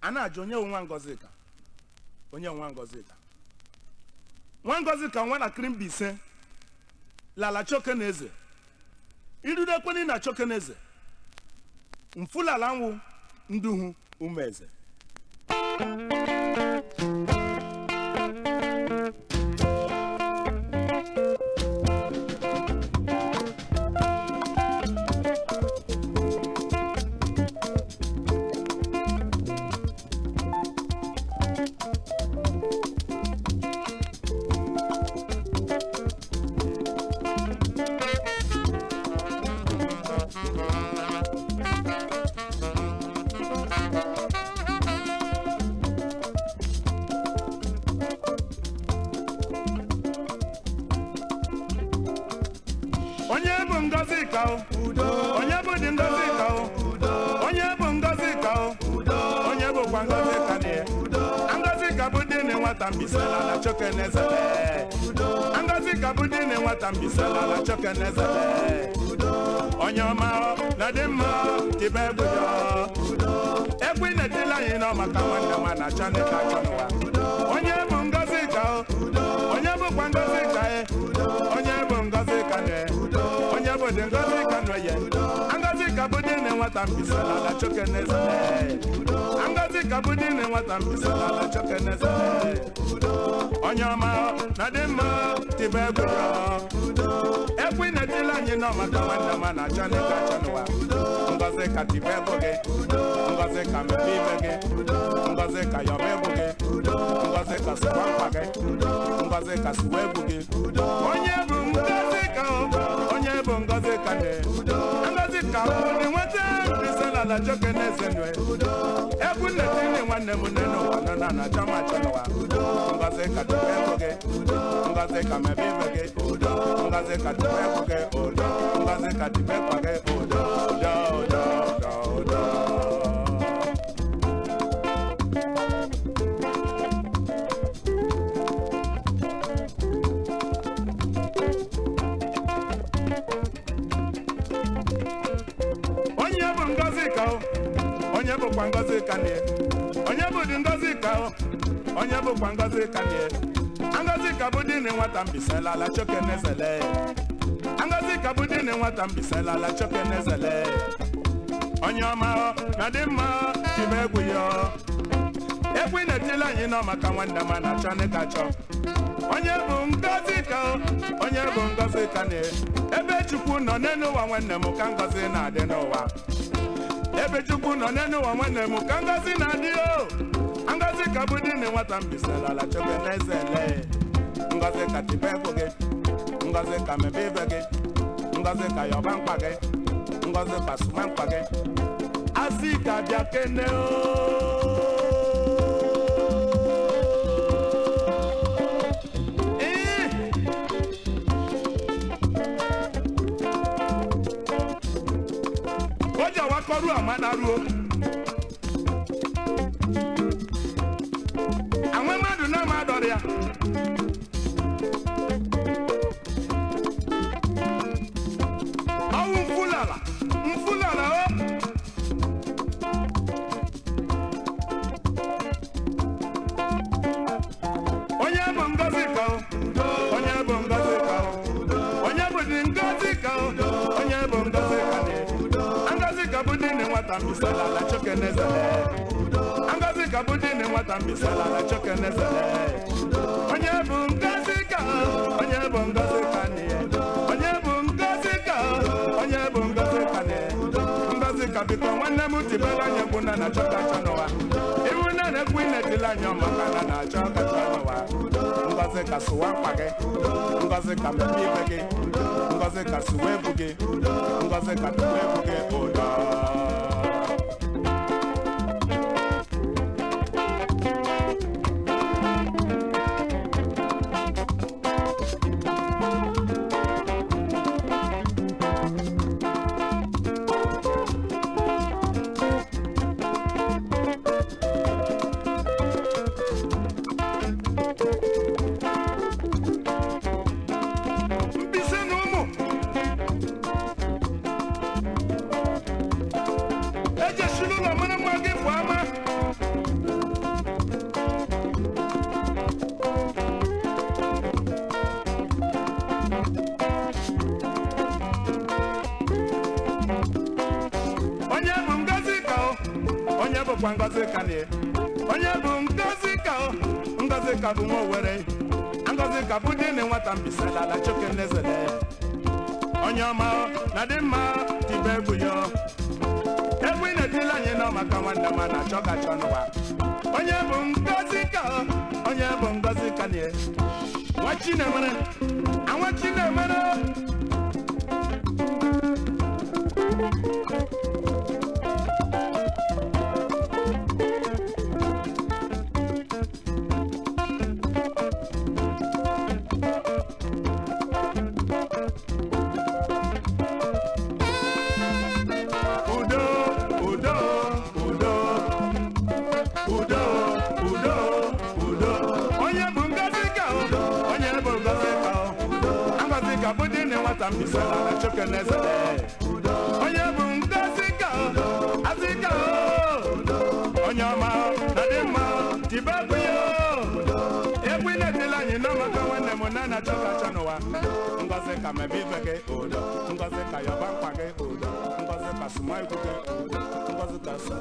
Ana-ajụ onye nwa Ngozika. Onye nwa Ngozika. Nwa Ngozika nwa na Mbaise. Lala Chokeneze. Irude kwani na Chokeneze. Mfulala nwu nduhu umeze. Onye bụ Ngozika udo, onye bụ dị Ngozika udo, onye bụ Ngozika udo, onye bụkwa Ngozika ne udo. Ngozika bụ dị ne nwata Mbaise na Chokeneze udo. Ngozika bụ dị ne nwata Mbaise na Chokeneze udo. Onye ọma na dị mma tibe budo udo. Ekwi na-etila anyị nọ maka nwanne nwa na Chaneka Chanụwa. Onye bụ Ngozika udo, onye bụkwa Ngozika udo, onye bụ Ngozika ne udo. Onye bụ dị Ngozika nọ ye. Ngozika bụ dị ne nwata Mbaise na Chokeneze udo. Ngozika bụ dị ne nwata Mbaise na Chokeneze udo. Onye ọma na dị mma tibe budo udo. Ekwi na-etila anyị nọ maka nwanne nwa na Chaneka Chanụwa. Ngozika tibe buge udo. Ngozika mebi bege udo. Ngozika yobe buge udo. Ngozika suwa mpage udo. Ngozika suwe buge udo. Onye bụ Ngozika onye bụ Ngozika ne udo. Ngozika bụ dị nwata Mbaise na Chokeneze nwe udo. Ekwu na-etili nwanne m nne n'ụwa nọ na Chama Chanụwa udo. Ngozika tibe buge udo. Ngozika mebi bege udo. Ngozika tibe buge udo. Ngozika tibe kwage udo. Udo udo udo udo. Onye bụ Ngozika onye bụkwa Ngozika ne. Onye bụ dị Ngozika onye bụkwa Ngozika ne. Ngozika bụ dị ne nwata Mbaise na Chokeneze le. Ngozika bụ dị ne nwata Mbaise na Chokeneze le. Onye ọma na dị mma tibe egwu yo. Ekwi na-etila anyị nọ maka nwanne m na Chaneka chọ. Onye bụ Ngozika onye bụ Ngozika ne. Ebe Chukwu nọ n'elu ụwa nwanne m ka Ngozi na-adị n'ụwa. Ebe Chukwu nọ n'elu ụwa nwanne m ka Ngozi na-adị o. Ngozika bụ dị ne nwata Mbaise na Chokeneze le. Ngozika tibe egwu gị. Ngozika mebe ibe gị. Ngozika yọba mkpa gị. Ngozika suma mkpa gị. Azika bịa kene o. Oja wakọrụ amanaruo. Anwe mmadụ na amadọrọ ya. Ọwụ mfulala o. Onye bụ Ngozika onye bụ Ngozika onye bụ dị Ngozika onye bụ Ngozika ne. Ngozika bụ dị ne nwata Mbaise na Chokeneze. Ngozika bụ dị ne nwata Mbaise na Chokeneze. Onye bụ Ngozika onye bụ Ngozika ne. Onye bụ Ngozika onye bụ Ngozika ne. Ngozika biko nwanne m tibela anyị egwu na Choka Chanụwa. Iwu na na-ekwu na-etila anyị ọmaka na Choka Chanụwa. Ngozika sụwa mkpa gị. Ngozika mebi ibe gị. Ngozika suwe egwu gị. Ngozika tibe egwu gị udo. bụkwa Ngozika nie onye bụ Ngozika Ngozika bụ nwa Owere Ngozika bụ dị na nwata Mbaise ala choke n'ezele onye ọma na dị mma tibe egwu yo egwu ị na-etila anyị nọ maka nwanne m na-achọ ka chọ n'ụwa onye bụ Ngozika onye bụ Ngozika nie nwa Chinemere anwa Chinemere Mbaise ala choke n'ezele onye bụ Ngozika Azika onye ọma na dị mma tibe egwu yo egwu ị na-etila anyị nọ maka nwanne m na na-achọ ka achọ n'ụwa Ngozika mebe ibe gị udo Ngozika yọba mkpa gị udo Ngozika sụma ikwu gị udo Ngozika nsọ